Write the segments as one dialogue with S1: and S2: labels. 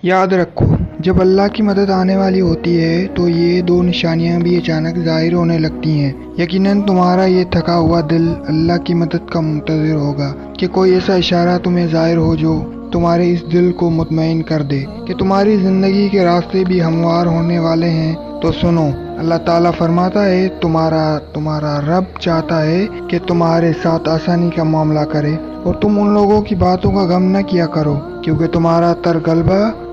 S1: یاد رکھو، جب اللہ کی مدد آنے والی ہوتی ہے تو یہ دو نشانیاں بھی اچانک ظاہر ہونے لگتی ہیں۔ یقیناً تمہارا یہ تھکا ہوا دل اللہ کی مدد کا منتظر ہوگا کہ کوئی ایسا اشارہ تمہیں ظاہر ہو جو تمہارے اس دل کو مطمئن کر دے کہ تمہاری زندگی کے راستے بھی ہموار ہونے والے ہیں۔ تو سنو، اللہ تعالیٰ فرماتا ہے تمہارا رب چاہتا ہے کہ تمہارے ساتھ آسانی کا معاملہ کرے اور تم ان لوگوں کی باتوں کا غم نہ کیا کرو، کیونکہ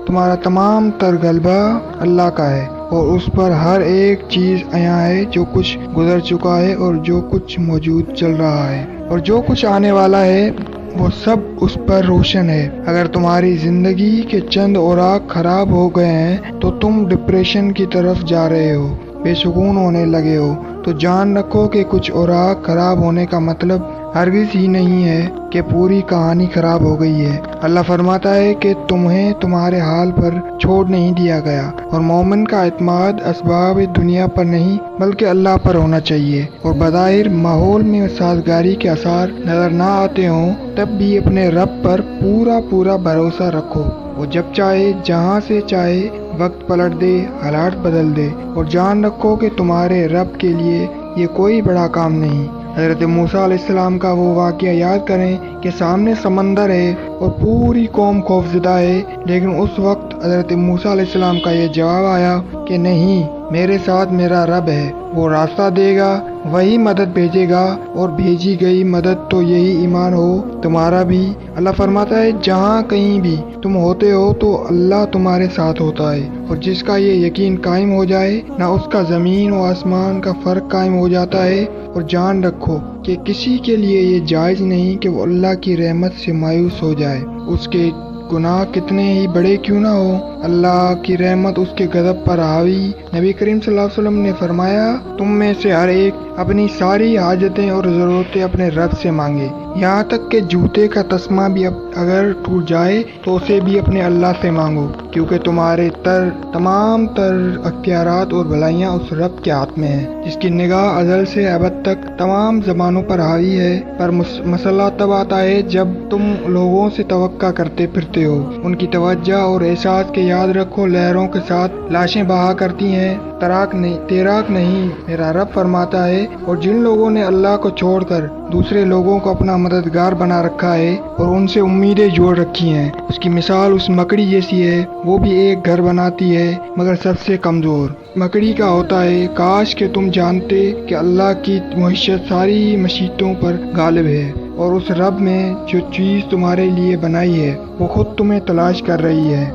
S1: تمہارا تمام تر غلبہ اللہ کا ہے، اور اس پر ہر ایک چیز عیاں ہے، جو کچھ گزر چکا ہے اور جو کچھ موجود چل رہا ہے اور جو کچھ آنے والا ہے، وہ سب اس پر روشن ہے۔ اگر تمہاری زندگی کے چند اوراق خراب ہو گئے ہیں تو تم ڈپریشن کی طرف جا رہے ہو، بے سکون ہونے لگے ہو، تو جان رکھو کہ کچھ اوراق خراب ہونے کا مطلب ہرگز ہی نہیں ہے کہ پوری کہانی خراب ہو گئی ہے۔ اللہ فرماتا ہے کہ تمہیں تمہارے حال پر چھوڑ نہیں دیا گیا، اور مومن کا اعتماد اسباب دنیا پر نہیں بلکہ اللہ پر ہونا چاہیے، اور بظاہر ماحول میں سازگاری کے آثار نظر نہ آتے ہوں تب بھی اپنے رب پر پورا بھروسہ رکھو۔ وہ جب چاہے جہاں سے چاہے وقت پلٹ دے، حالات بدل دے، اور جان رکھو کہ تمہارے رب کے لیے یہ کوئی بڑا کام نہیں۔ حضرت موسیٰ علیہ السلام کا وہ واقعہ یاد کریں کہ سامنے سمندر ہے اور پوری قوم خوفزدہ ہے، لیکن اس وقت حضرت موسیٰ علیہ السلام کا یہ جواب آیا کہ نہیں، میرے ساتھ میرا رب ہے، وہ راستہ دے گا، وہی مدد بھیجے گا، اور بھیجی گئی مدد تو یہی ایمان ہو تمہارا بھی۔ اللہ فرماتا ہے جہاں کہیں بھی تم ہوتے ہو تو اللہ تمہارے ساتھ ہوتا ہے، اور جس کا یہ یقین قائم ہو جائے نہ اس کا زمین و آسمان کا فرق قائم ہو جاتا ہے۔ اور جان رکھو کہ کسی کے لیے یہ جائز نہیں کہ وہ اللہ کی رحمت سے مایوس ہو جائے، اس کے گناہ کتنے ہی بڑے کیوں نہ ہو، اللہ کی رحمت اس کے غضب پر حاوی۔ نبی کریم صلی اللہ علیہ وسلم نے فرمایا، تم میں سے ہر ایک اپنی ساری حاجتیں اور ضرورتیں اپنے رب سے مانگے، یہاں تک کہ جوتے کا تسمہ بھی اگر ٹوٹ جائے تو اسے بھی اپنے اللہ سے مانگو، کیونکہ تمہارے تمام تر اختیارات اور بھلائیاں اس رب کے ہاتھ میں ہیں، جس کی نگاہ ازل سے ابد تک تمام زمانوں پر حاوی ہے۔ پر مسئلہ تب آتا ہے جب تم لوگوں سے توقع کرتے پھرتے ہو، ان کی توجہ اور احساس کے یاد رکھو لہروں کے ساتھ لاشیں بہا کرتی ہیں، تیراک نہیں، میرا رب فرماتا ہے۔ اور جن لوگوں نے اللہ کو چھوڑ کر دوسرے لوگوں کو اپنا مددگار بنا رکھا ہے اور ان سے امیدیں جوڑ رکھی ہیں، اس کی مثال اس مکڑی جیسی ہے، وہ بھی ایک گھر بناتی ہے مگر سب سے کمزور۔ مکڑی کا ہوتا ہے، کاش کہ تم جانتے کہ اللہ کی معیشت ساری مشیتوں پر غالب ہے، اور اس رب میں جو چیز تمہارے لیے بنائی ہے وہ خود تمہیں تلاش کر رہی ہے۔